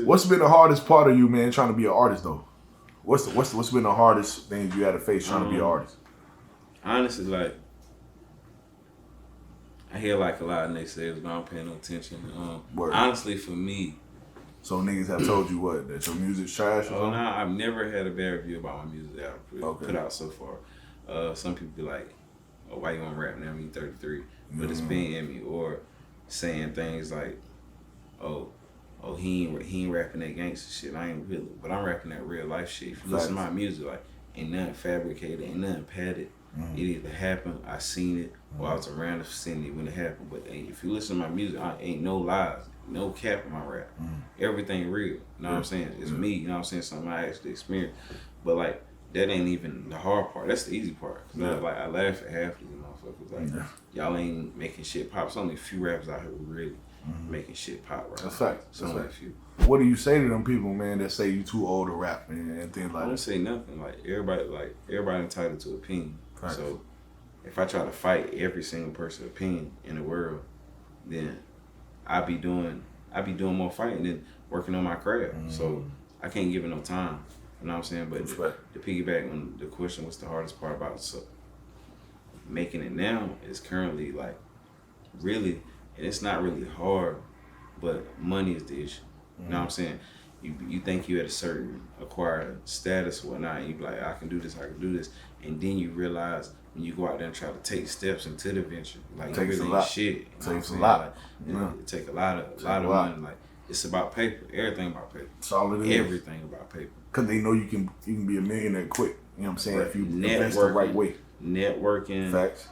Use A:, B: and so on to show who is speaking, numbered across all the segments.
A: What's been the hardest part of you, man, trying to be an artist though? What's been the hardest thing you had to face trying to be an artist?
B: Honestly, like I hear like a lot of naysayers, but I don't pay no attention. Honestly, for me,
A: so niggas have told you what, that your music's trash or something?
B: No, I've never had a bad review about my music that I've put out so far. Some people be like, "Oh, why you want to rap now? You 33," but it's been in me, or saying things like, "Oh, he ain't rapping that gangster shit. I ain't really, but I'm rapping that real life shit." If you listen to my music, like ain't nothing fabricated, ain't nothing padded. It either happened, I seen it, or I was around the vicinity when it happened. But if you listen to my music, I ain't no lies, no cap in my rap. Everything real. You know what I'm saying? It's me. You know what I'm saying? Something I actually experienced. But like that ain't even the hard part. That's the easy part. Like I laugh at half of these motherfuckers. Like y'all ain't making shit pop. There's only a few rappers out here who really making shit pop right.
A: That's fact.
B: So only a few.
A: What do you say to them people, man, that say you too old to rap and things like that?
B: I don't say nothing. Like everybody entitled to opinion. Right. So if I try to fight every single person's opinion in the world, then I be doing more fighting than working on my craft. So I can't give it no time. You know what I'm saying? But to piggyback on the question, what's the hardest part about making it now is currently like really, and it's not really hard, but money is the issue. You know what I'm saying? You think you at a certain acquired status or whatnot, and you be like, I can do this, and then you realize when you go out there and try to take steps into the venture, like it really ain't shit. You know
A: takes a lot.
B: Like, it take a lot of money. Like it's about paper. Everything about paper.
A: That's all it is.
B: Everything about paper.
A: Cause they know you can be a millionaire quick. You know what I'm saying? If you invest the right way.
B: Networking.
A: Facts.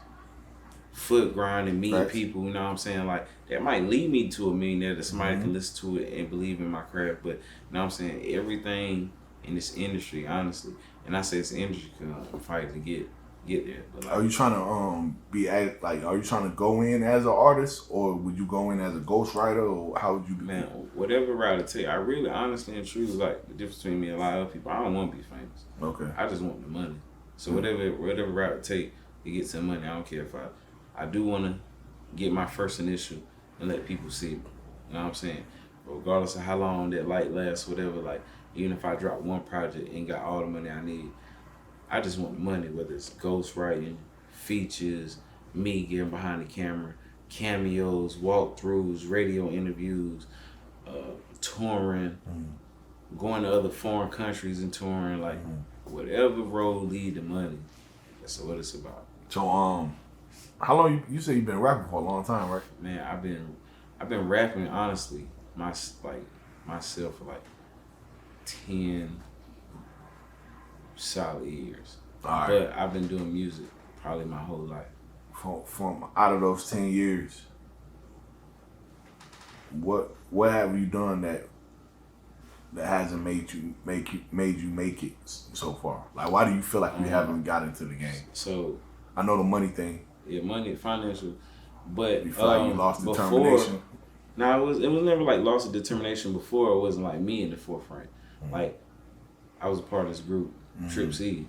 B: Foot grinding, meeting people, you know what I'm saying? Like that might lead me to a millionaire that somebody can listen to it and believe in my craft. But you know what I'm saying? Everything in this industry, honestly, and I say it's an industry because I'm fighting to get there. But like,
A: are you trying to are you trying to go in as an artist, or would you go in as a ghostwriter, or how would you do?
B: Man, whatever route it take. I really, honestly and truly, like the difference between me and a lot of other people. I don't want to be famous.
A: Okay.
B: I just want the money. So whatever route it take to get some money, I don't care if I do want to get my first initial and let people see me. You know what I'm saying? Regardless of how long that light lasts, whatever, like, even if I drop one project and got all the money I need, I just want the money, whether it's ghostwriting, features, me getting behind the camera, cameos, walkthroughs, radio interviews, touring, going to other foreign countries and touring, like, whatever road lead to money, that's what it's about.
A: So, how long you say you've been rapping for a long time, right?
B: Man, I've been rapping honestly myself for like 10 solid years. Right. But I've been doing music probably my whole life.
A: From out of those 10 years, what have you done that hasn't made you make it so far? Like, why do you feel like you haven't got into the game?
B: So
A: I know the money thing.
B: Yeah, money, financial, but
A: you feel like you lost determination.
B: No, it was never like loss of determination before. It wasn't like me in the forefront. Like I was a part of this group, Trip C.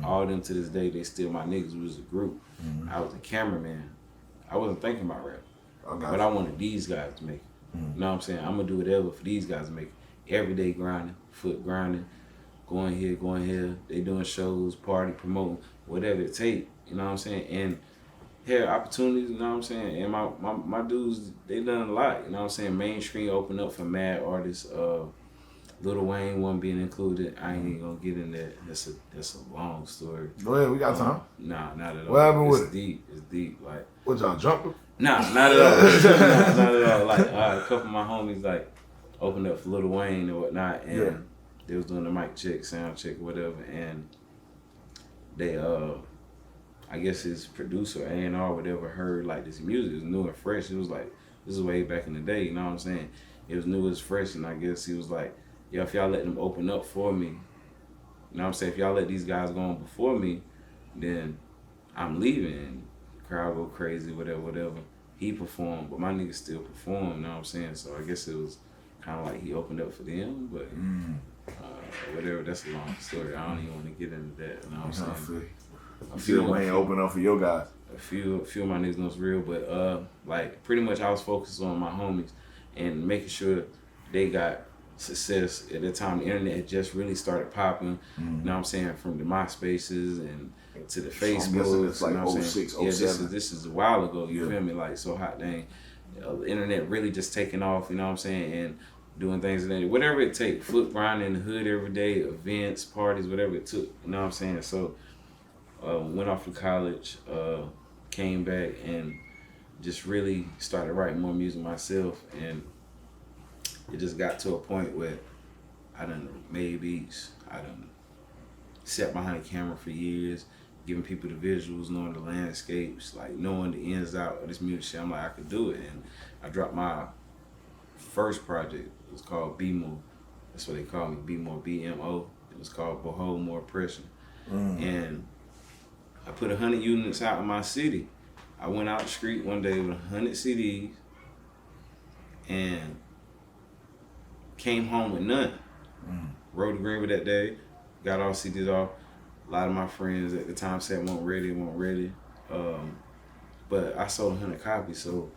B: All of them to this day, they still my niggas. We was a group. I was a cameraman. I wasn't thinking about rap, but I wanted these guys to make it. You know what I'm saying? I'm gonna do whatever for these guys to make it. Every day grinding, foot grinding, going here. They doing shows, party, promoting, whatever it take. You know what I'm saying? And had opportunities, you know what I'm saying? And my dudes, they done a lot, you know what I'm saying? Mainstream opened up for mad artists. Lil Wayne wasn't being included. I ain't even gonna get in that. That's a long story.
A: Go ahead, we got time.
B: Nah, not at all.
A: What happened with
B: it? It's deep. Like,
A: what, y'all jumping?
B: Nah, not at all. Not at all. Like, a couple of my homies like opened up for Lil Wayne and whatnot, and they was doing the mic check, sound check, whatever, and they I guess his producer, A&R, whatever, heard like this music. It was new and fresh. It was like, this is way back in the day, you know what I'm saying? It was new, it was fresh, and I guess he was like, yo, if y'all let them open up for me, you know what I'm saying? If y'all let these guys go on before me, then I'm leaving. And the crowd go crazy, whatever. He performed, but my niggas still perform, you know what I'm saying? So I guess it was kind of like he opened up for them, but whatever, that's a long story. I don't even want to get into that, you know what I'm saying?
A: A few Wayne open up for your guys.
B: A few of my niggas know it's real, but like pretty much I was focused on my homies and making sure they got success at that time. The internet had just really started popping. You know what I'm saying? From the MySpaces and to the Facebook.
A: It's like
B: you know what I'm
A: 06,
B: saying?
A: 07.
B: Yeah, this is a while ago. You feel me? Like, so hot dang. The internet really just taking off, you know what I'm saying? And doing things in it, whatever it takes, foot grinding in the hood every day, events, parties, whatever it took, you know what I'm saying? So, went off to college, came back and just really started writing more music myself, and it just got to a point where I done made beats, I done sat behind the camera for years, giving people the visuals, knowing the landscapes, like knowing the ins out of this music shit. I'm like, I could do it. And I dropped my first project. It was called BMO. That's what they call me, BMO, BMO. It was called Boho, More Pressure. And I put 100 units out in my city. I went out the street one day with 100 CDs and came home with none. Rode the Greenwood that day, got all CDs off. A lot of my friends at the time said weren't ready. But I sold 100 copies, so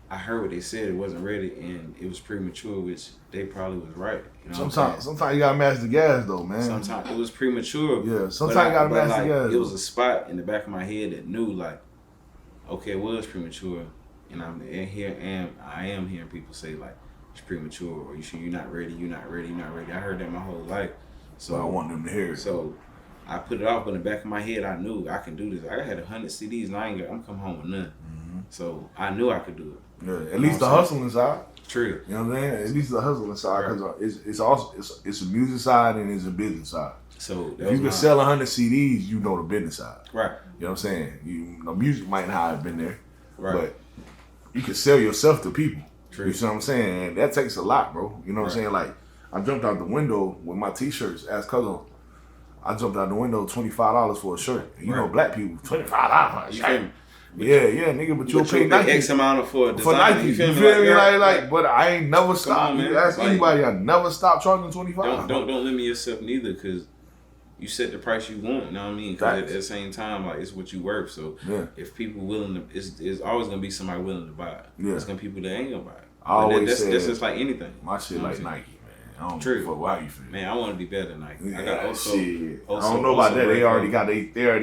B: I heard what they said, it wasn't ready, and it was premature, which they probably was right. You know
A: sometimes you gotta match the gas though, man.
B: Sometimes it was premature.
A: Yeah, sometimes you gotta match the gas.
B: It was a spot in the back of my head that knew, like, okay, it was premature, and I am hearing people say like it's premature, or you're not ready. I heard that my whole life. So
A: I want them to hear it.
B: So I put it off, but in the back of my head, I knew I can do this. I had 100 CDs, and I'm coming home with none. So I knew I could do it.
A: Yeah, at least the hustle inside.
B: True.
A: You know what I'm saying? At least the hustle inside, because it's also it's a music side and it's a business side.
B: So
A: if you can sell 100 CDs, you know the business side.
B: Right.
A: You know what I'm saying? You know, music might not have been there,
B: right,
A: but you can sell yourself to people.
B: True.
A: You see what I'm saying? And that takes a lot, bro. You know what I'm saying? Like, I jumped out the window with my t-shirts, ask cousin. I jumped out the window, $25 for a shirt. And you know, black people, $25 for a shirt. Yeah, nigga, but you'll pay Nike.
B: X amount for a design.
A: For Nike, you feel me? Like, but I ain't never stopped. You ask anybody, I never stopped charging $25.
B: Don't limit yourself neither, because you set the price you want. You know what I mean? Because at the same time, like, it's what you worth. So if people willing to, it's always gonna be somebody willing to buy it. Yeah, it's gonna be people that ain't gonna buy it.
A: I always say
B: that's just like anything.
A: My shit like Nike. I don't
B: know
A: how you feel.
B: Man, I want to be better than Nike.
A: Yeah,
B: I got also,
A: I don't know about that. They already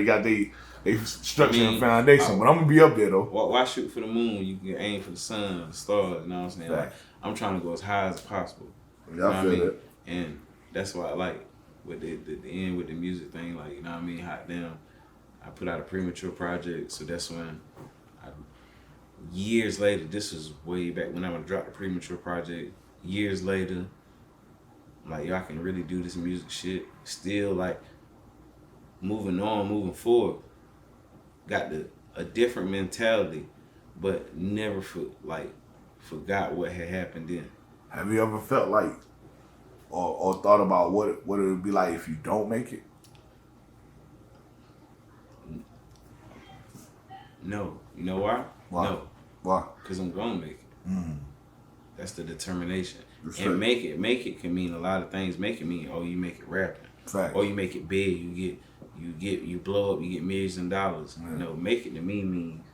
A: got they structure and foundation, but I'm gonna be up there though.
B: Why shoot for the moon? You can aim for the sun, the stars. You know what I'm saying? Like, I'm trying to go as high as possible.
A: Yeah, I feel that.
B: And that's why I like with the end with the music thing. Like, you know what I mean? Hot damn. I put out a Premature Project, so that's when years later. This was way back when I would drop the Premature Project. Years later, like, y'all can really do this music shit. Still, like, moving forward. Got a different mentality, but never forgot what had happened then.
A: Have you ever felt like, or thought about what it would be like if you don't make it?
B: No. You know why? No.
A: Why?
B: Because I'm gonna make it. That's the determination.
A: Respect.
B: And make it can mean a lot of things. Make it mean, oh, you make it rapping.
A: Fact.
B: Or you make it big. You blow up. You get millions of dollars. Yeah. No, make it to me means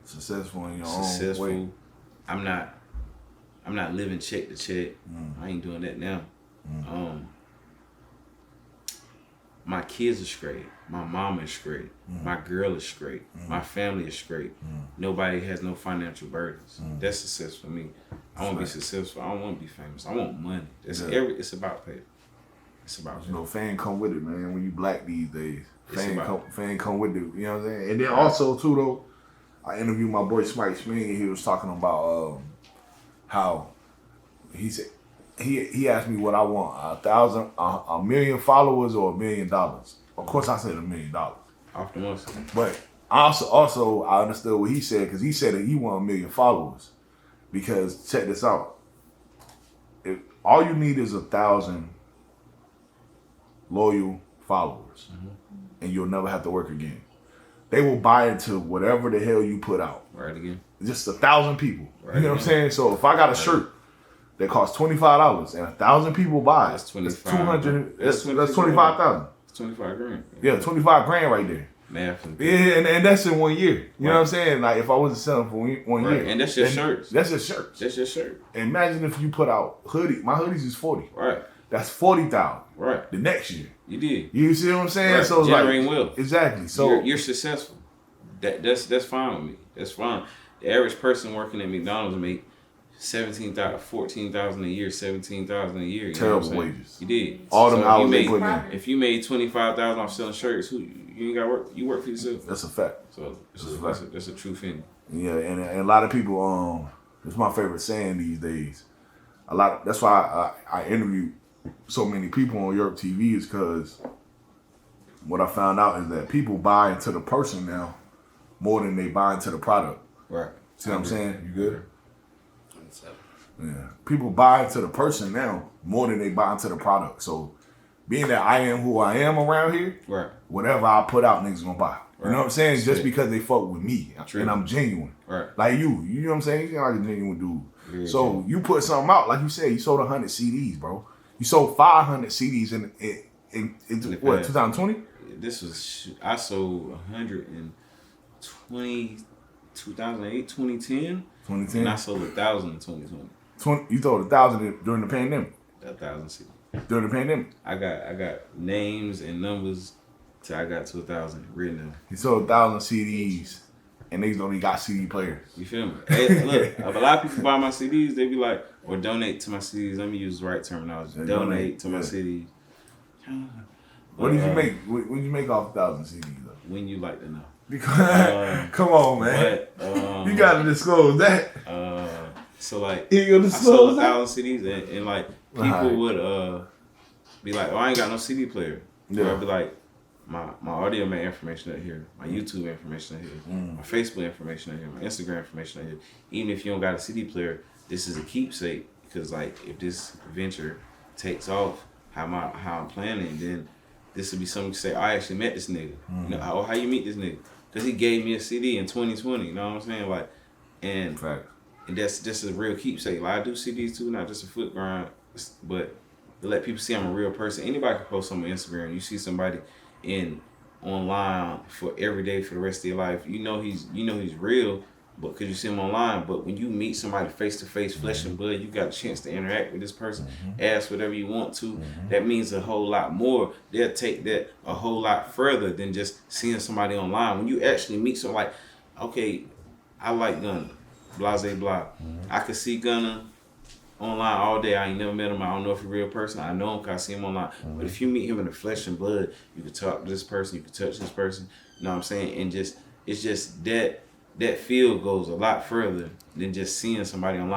A: successful in your own way.
B: I'm not living check to check. I ain't doing that now. My kids are straight. My mom is straight. My girl is straight. My family is straight. Nobody has no financial burdens. That's success for me. I want to be successful. I don't want to be famous. I want money. It's about paper. It's about paper.
A: Fame come with it, man. When you black these days, fame come with it. You know what I'm saying? And then also too though, I interviewed my boy Smike Swing, and he was talking about how he said he asked me what I want, 1 million followers or $1 million. Of course, I said $1 million.
B: Off the muscle.
A: But also I understood what he said, because he said that he want 1 million followers. Because check this out, if all you need is 1,000 loyal followers, and you'll never have to work again. They will buy into whatever the hell you put out.
B: Right again.
A: Just 1,000 people.
B: Right,
A: you know what I'm saying? So if I got a shirt that costs $25 and 1,000 people buy it,
B: that's 25.
A: That's 200. That's 25,000.
B: It's 25 grand.
A: Yeah, 25 grand right there.
B: Math and
A: and that's in 1 year. You know what I'm saying? Like if I wasn't selling for 1 year,
B: and that's just shirts.
A: That's just shirts.
B: That's just shirt.
A: Imagine if you put out hoodie. My hoodies is 40.
B: Right.
A: That's 40,000.
B: Right.
A: The next year.
B: You did.
A: You see what I'm saying?
B: Right.
A: So it's
B: generating
A: like
B: wealth.
A: Exactly. So
B: you're successful. That's fine with me. That's fine. The average person working at McDonald's make 14,000 a year, 17,000 a year.
A: Terrible wages.
B: You did.
A: All them hours they put in.
B: If you made 25,000 off selling shirts, you ain't got work. You work for yourself.
A: That's a fact.
B: So that's a true thing.
A: Yeah, and a lot of people. It's my favorite saying these days. That's why I interview so many people on Europe TV is because what I found out is that people buy into the person now more than they buy into the product.
B: Right.
A: See what I'm saying? You good? Yeah. People buy into the person now more than they buy into the product. So being that I am who I am around here,
B: right,
A: whatever I put out, niggas gonna buy.
B: Right.
A: You know what I'm saying? Just because they fuck with me. True. And I'm genuine. Right. Like you know what I'm saying? You're like a genuine dude. Yeah, so you put something out, like you said, you sold 100 CDs, bro. You sold 500 CDs in what, 2020?
B: I sold 120, 2008, 2010. 2010. And I sold 1,000 in 2020.
A: You sold 1,000 during the pandemic?
B: 1,000 CDs.
A: During the pandemic?
B: I got names and numbers till I got to 1,000 written down.
A: He sold 1,000 CDs. And niggas don't even got CD players.
B: You feel me? Hey, look, if a lot of people buy my CDs, they be like, or donate to my CDs. Let me use the right terminology. Donate to my CDs.
A: What did you make? What did you make off 1,000 CDs though?
B: When you like to know.
A: Because come on, man.
B: But,
A: you gotta disclose that.
B: So like,
A: you gonna disclose
B: I sold 1,000 CDs, and like people would be like, oh, I ain't got no CD player. Yeah. Or I'd be like, my audio man information out here, my YouTube information out here, my Facebook information out here, my Instagram information out here. Even if you don't got a CD player, this is a keepsake because like if this venture takes off, how I'm planning, then this would be something to say. I actually met this nigga. You know, how you meet this nigga? Because he gave me a CD in 2020. You know what I'm saying? Like, and that's just a real keepsake. Like I do CDs too, not just a foot grind, but to let people see I'm a real person. Anybody can post on my Instagram. You see somebody online for every day for the rest of your life, you know he's real, but because you see him online. But when you meet somebody face to face, flesh and blood, you got a chance to interact with this person, ask whatever you want to. That means a whole lot more. They'll take that a whole lot further than just seeing somebody online. When you actually meet someone, like, okay, I like Gunna, blase blah. I could see Gunna online all day. I ain't never met him. I don't know if he's a real person. I know him because I see him online. But if you meet him in the flesh and blood, you can talk to this person, you can touch this person. You know what I'm saying? And it's just that feel goes a lot further than just seeing somebody online.